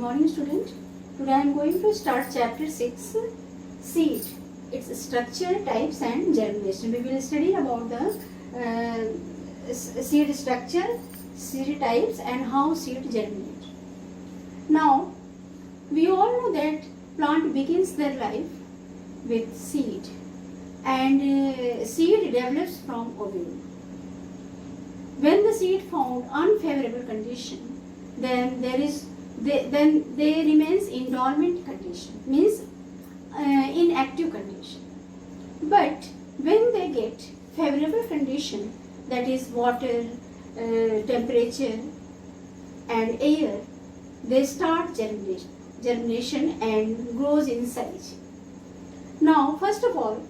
morning, student. Today I am going to start chapter 6, seed, its structure, types and germination. We will study about the seed structure, seed types and how seed germinate. Now, we all know that plant begins their life with seed and seed develops from ovule. When the seed found unfavorable condition, then they remains in dormant condition, means inactive condition. But when they get favorable condition, that is water, temperature and air, they start germination and grows in size. Now, first of all,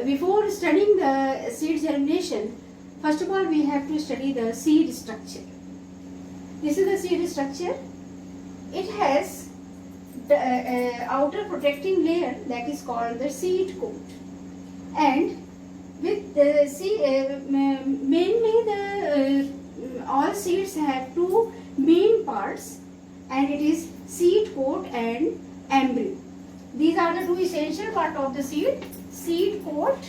before studying the seed germination, first of all we have to study the seed structure. This is the seed structure. It has the outer protecting layer that is called the seed coat, and with the mainly the all seeds have two main parts, and it is seed coat and embryo. These are the two essential parts of the seed: seed coat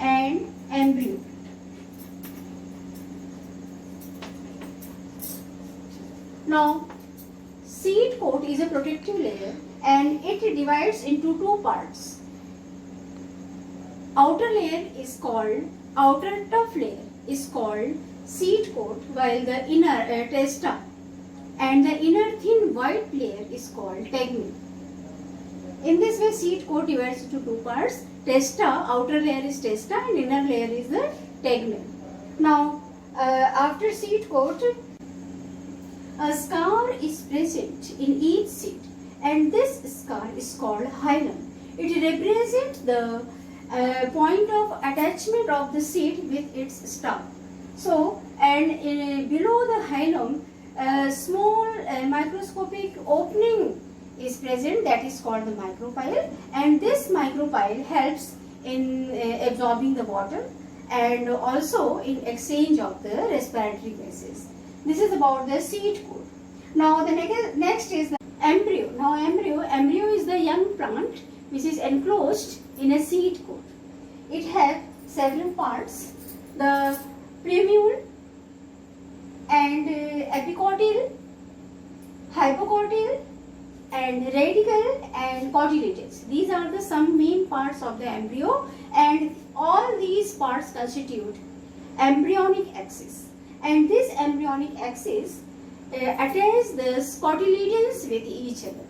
and embryo. Now, seed coat is a protective layer and it divides into two parts. Outer tough layer is called seed coat, while the inner testa and the inner thin white layer is called tegmen. In this way, seed coat divides into two parts. Testa, outer layer is testa and inner layer is the tegmen. Now, after seed coat, a scar is present in each seed, and this scar is called hilum. It represents the point of attachment of the seed with its stalk. So, and below the hilum, a small microscopic opening is present, that is called the micropyle, and this micropyle helps in absorbing the water and also in exchange of the respiratory gases. This is about the seed coat. Now the next is the embryo. Now embryo is the young plant which is enclosed in a seed coat. It has several parts: the plumule and epicotyl, hypocotyl and radicle and cotyledons. These are the some main parts of the embryo, and all these parts constitute embryonic axis. And this embryonic axis attaches the cotyledons with each other,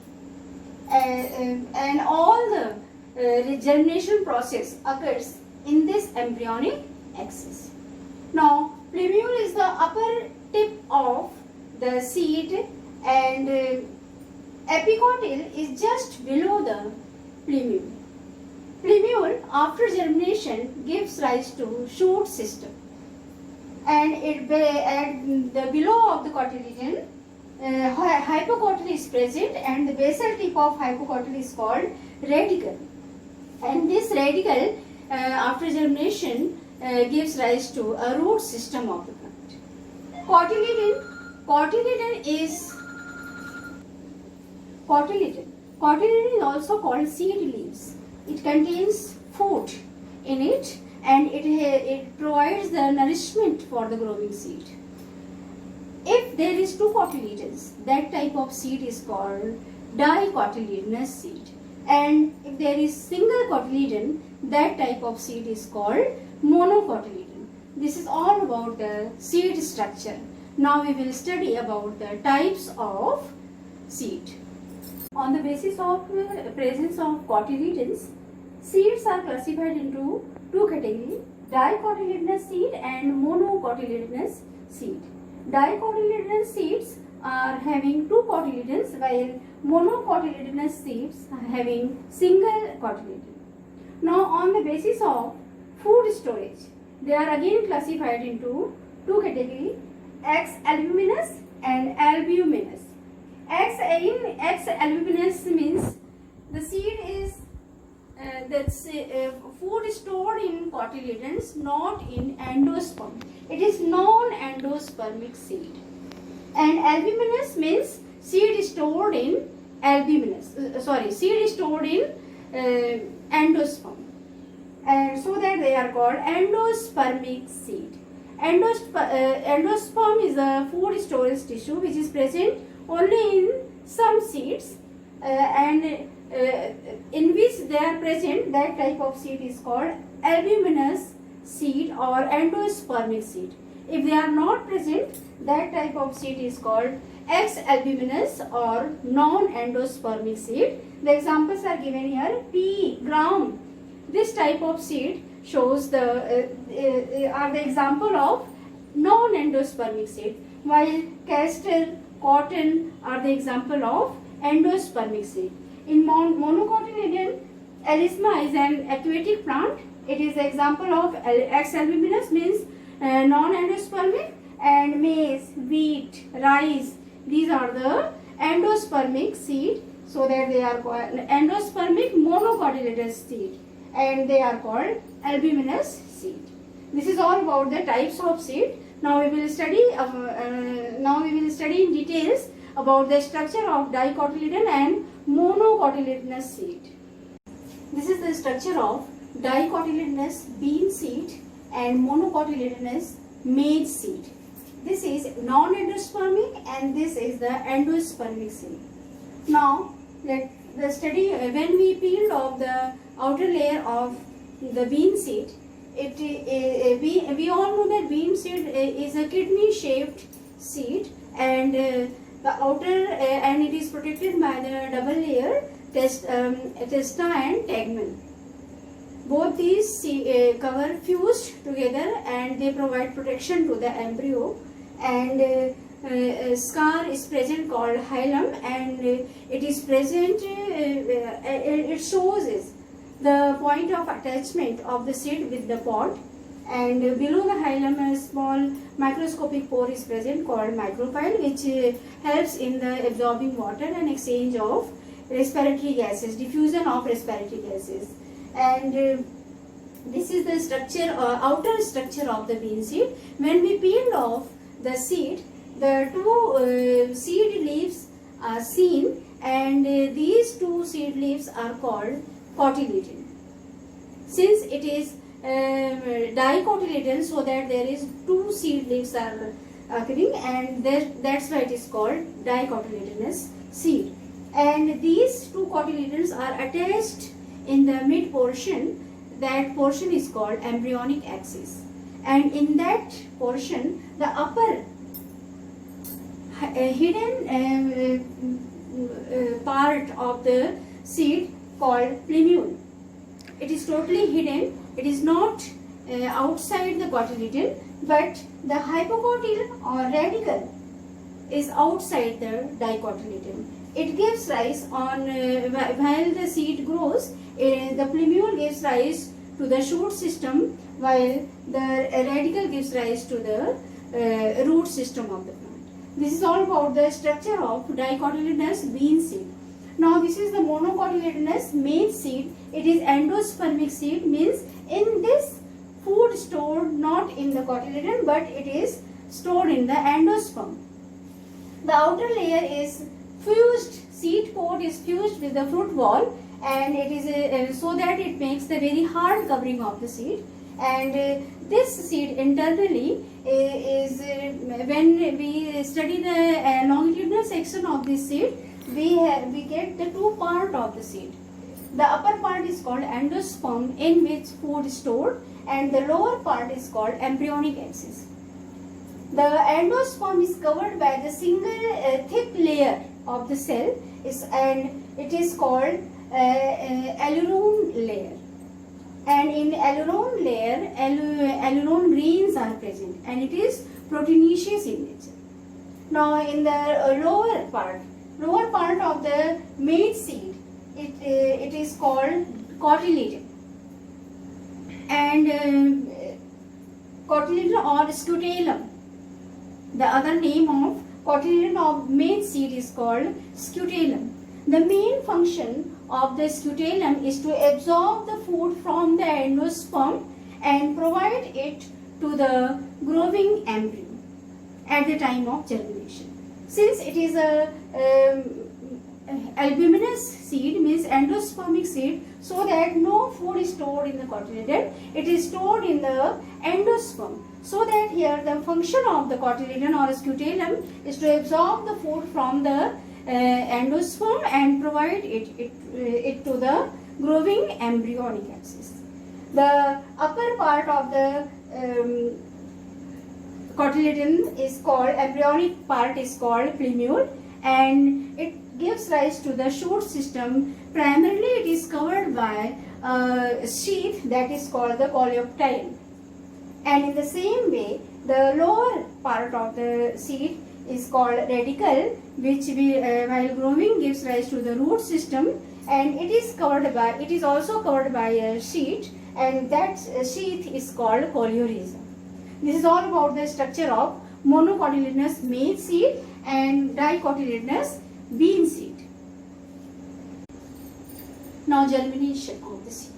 and all the germination process occurs in this embryonic axis. Now, plumule is the upper tip of the seed, and epicotyl is just below the plumule. Plumule, after germination, gives rise to shoot system, and at the below of the cotyledon, hypocotyl is present, and the basal tip of hypocotyl is called radicle. And this radicle, after germination, gives rise to a root system of the plant. Cotyledon is also called seed leaves. It contains food in it, and it provides the nourishment for the growing seed. If there is two cotyledons, that type of seed is called dicotyledonous seed. And if there is single cotyledon, that type of seed is called monocotyledon. This is all about the seed structure. Now we will study about the types of seed. On the basis of presence of cotyledons, seeds are classified into two categories: dicotyledonous seed and monocotyledonous seed. Dicotyledonous seeds are having two cotyledons, while monocotyledonous seeds are having single cotyledon. Now, on the basis of food storage, they are again classified into two categories: X albuminous and albuminous. X albuminous means the seed is food stored in cotyledons, not in endosperm. It is non-endospermic seed. And albuminous means seed stored in seed stored in endosperm, and so that they are called endospermic seed. Endosperm is a food storage tissue which is present only in some seeds, and in which they are present, that type of seed is called albuminous seed or endospermic seed. If they are not present, that type of seed is called ex-albuminous or non-endospermic seed. The examples are given here. Pea, gram, this type of seed shows are the example of non-endospermic seed, while castor, cotton are the example of endospermic seed. In monocotyledon, alisma is an aquatic plant. It is the example of ex-albuminous, means non-endospermic, and maize, wheat, rice, these are the endospermic seed, so that they are called endospermic monocotyledonous seed, and they are called albuminous seed. This is all about the types of seed. Now we will study in details about the structure of dicotyledon and monocotyledonous seed. This is the structure of dicotyledonous bean seed and monocotyledonous maize seed. This is non-endospermic and this is the endospermic seed. Now let the study when we peeled off the outer layer of the bean seed. We all know that bean seed is a kidney shaped seed, and the outer and it is protected by the double layer testa and tegmen. Both these cover fused together and they provide protection to the embryo, and scar is present called hilum, and it is present, it shows the point of attachment of the seed with the pod, and below the hilum a small microscopic pore is present called micropyle, which helps in the absorbing water and exchange of respiratory gases, diffusion of respiratory gases. And this is the structure, outer structure of the bean seed. When we peeled off the seed, the two seed leaves are seen, and these two seed leaves are called cotyledon. Since it is dicotyledon, so that there is two seed leaves are occurring, and that's why it is called dicotyledonous seed. And these two cotyledons are attached in the mid portion. That portion is called embryonic axis, and in that portion the upper hidden part of the seed called plumule. It is totally hidden. It is not outside the cotyledon, but the hypocotyledon or radicle is outside the dicotyledon. It gives rise on while the seed grows. The plumule gives rise to the shoot system, while the radicle gives rise to the root system of the plant. This is all about the structure of dicotyledonous bean seed. Now this is the monocotyledonous maize seed. It is endospermic seed, means in this food stored not in the cotyledon, but it is stored in the endosperm. The outer layer is fused, seed pod is fused with the fruit wall, and it is so that it makes the very hard covering of the seed. And this seed internally is when we study the longitudinal section of this seed, we get the two part of the seed. The upper part is called endosperm, in which food is stored, and the lower part is called embryonic axis. The endosperm is covered by the single thick layer of the cell, and it is called aileron layer. And in aileron layer, aileron grains are present, and it is proteinaceous in nature. Now in the lower part of the maize seed, it is called cotyledon, and cotyledon or scutellum. The other name of cotyledon of maize seed is called scutellum. The main function of the scutellum is to absorb the food from the endosperm and provide it to the growing embryo at the time of germination. Since it is a albuminous seed, means endospermic seed, so that no food is stored in the cotyledon, it is stored in the endosperm. So that here the function of the cotyledon or scutellum is to absorb the food from the endosperm and provide it to the growing embryonic axis. The upper part of the cotyledon is called, embryonic part is called plumule, and it gives rise to the shoot system. Primarily it is covered by a sheath that is called the coleoptile. And in the same way, the lower part of the seed is called radicle, which while growing gives rise to the root system, and it is also covered by a sheath, and that sheath is called coleorhiza. This is all about the structure of monocotyledonous male seed and dicotyledonous bean seed. Now germination of the seed.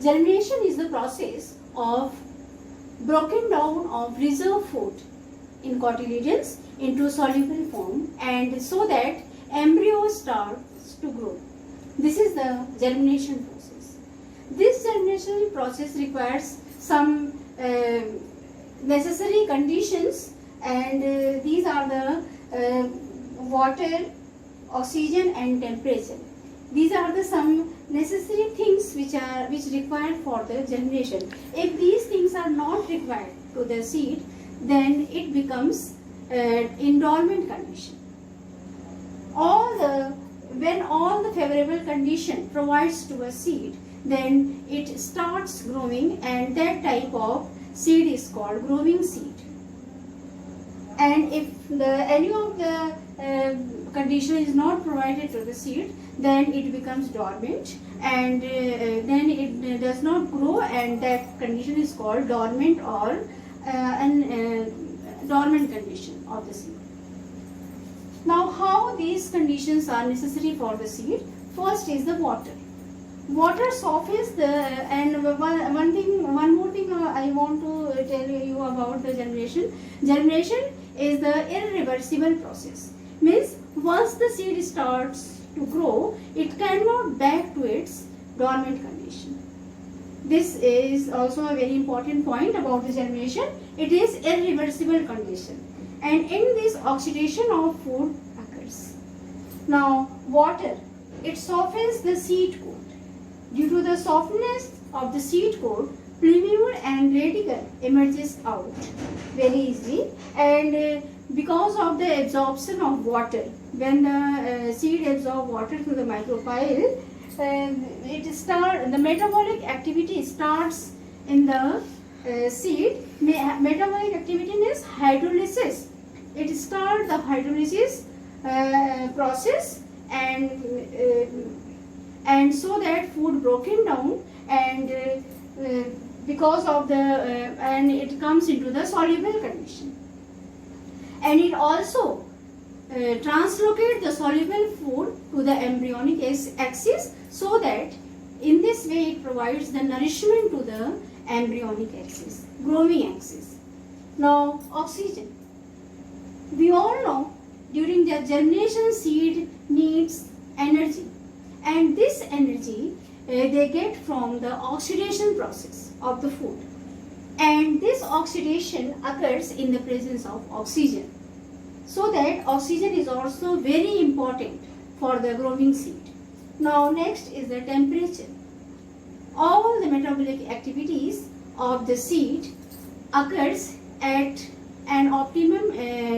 Germination is the process of broken down of reserve food in cotyledons into soluble form, and so that embryo starts to grow. This is the germination process. This germination process requires some necessary conditions, and these are the water, oxygen and temperature. These are the some necessary things which required for the germination. If these things are not required to the seed, then it becomes in dormant condition. When all the favorable condition provides to a seed, then it starts growing, and that type of seed is called growing seed. And if any of the condition is not provided to the seed, then it becomes dormant, and then it does not grow, and that condition is called dormant or dormant condition of the seed. Now, how these conditions are necessary for the seed? First is the water. Water softens the, and one more thing I want to tell you about the germination. Germination is the irreversible process. Means once the seed starts to grow, it cannot back to its dormant condition. This is also a very important point about the germination. It is irreversible condition, and in this oxidation of food occurs. Now water, it softens the seed coat. Due to the softness of the seed coat, plumule and radicle emerges out very easily, and because of the absorption of water, when the seed absorbs water through the micropyle, the metabolic activity starts in the seed. Metabolic activity means hydrolysis. It starts the hydrolysis process, and so that food broken down, and because of the and it comes into the soluble condition, and it also translocate the soluble food to the embryonic axis, so that in this way it provides the nourishment to the embryonic axis, growing axis. Now oxygen. We all know during the germination seed needs energy, and this energy they get from the oxidation process of the food, and this oxidation occurs in the presence of oxygen, so that oxygen is also very important for the growing seed. Now next is the temperature. All the metabolic activities of the seed occurs at an optimum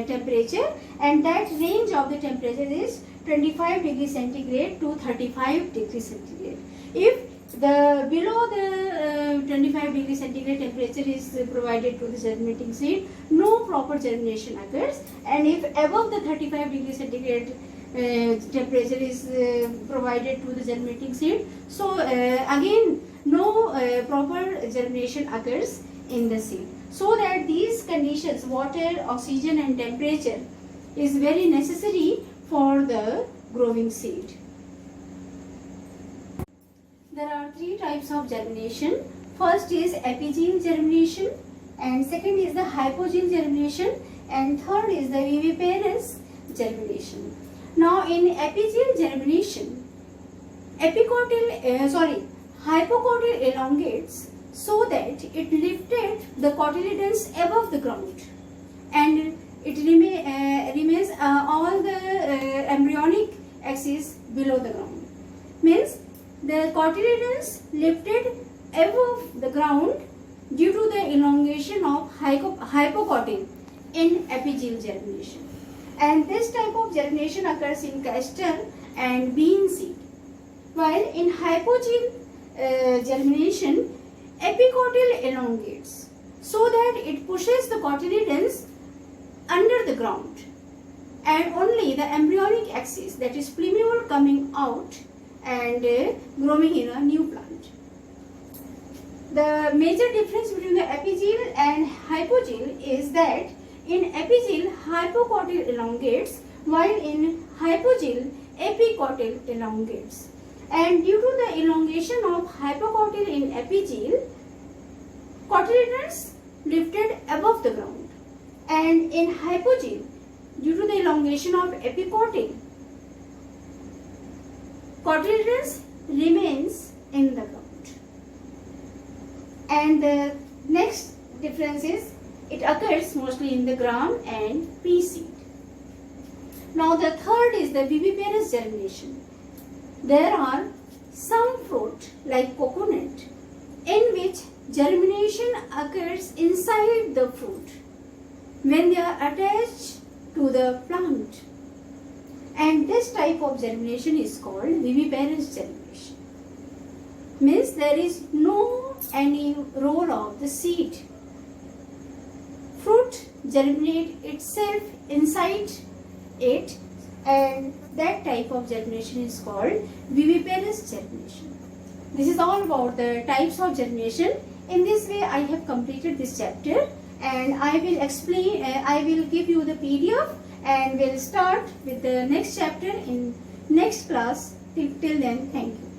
temperature, and that range of the temperature is 25 degrees centigrade to 35 degrees centigrade. If the below the 25 degrees centigrade temperature is provided to the germinating seed, no proper germination occurs, and if above the 35 degrees centigrade temperature is provided to the germinating seed, so again no proper germination occurs in the seed. So that these conditions, water, oxygen and temperature, is very necessary for the growing seed. There are three types of germination. First is epigene germination, and second is the hypogene germination, and third is the viviparous, germination. Now in apigeal germination, hypocotyl elongates so that it lifted the cotyledons above the ground, and it remains all the embryonic axis below the ground. Means the cotyledons lifted above the ground due to the elongation of hypocotyl in apigeal germination. And this type of germination occurs in castor and bean seed. While in hypogeal germination, epicotyl elongates so that it pushes the cotyledons under the ground, and only the embryonic axis, that is plumule, coming out and growing in a new plant. The major difference between the apigeal and hypogeal is that in apigeal, hypocotyl elongates, while in hypogeal, epicotyl elongates. And due to the elongation of hypocotyl in apigeal, cotyledons lifted above the ground, and in hypogeal, due to the elongation of epicotyl, cotyledons remains in the ground. And the next difference is it occurs mostly in the gram and pea seed. Now the third is the viviparous germination. There are some fruit like coconut in which germination occurs inside the fruit when they are attached to the plant, and this type of germination is called viviparous germination. Means there is no any role of the seed. Fruit germinate itself inside it, and that type of germination is called viviparous germination. This is all about the types of germination. In this way I have completed this chapter, and I will give you the PDF, and we'll start with the next chapter in next class. Till then, thank you.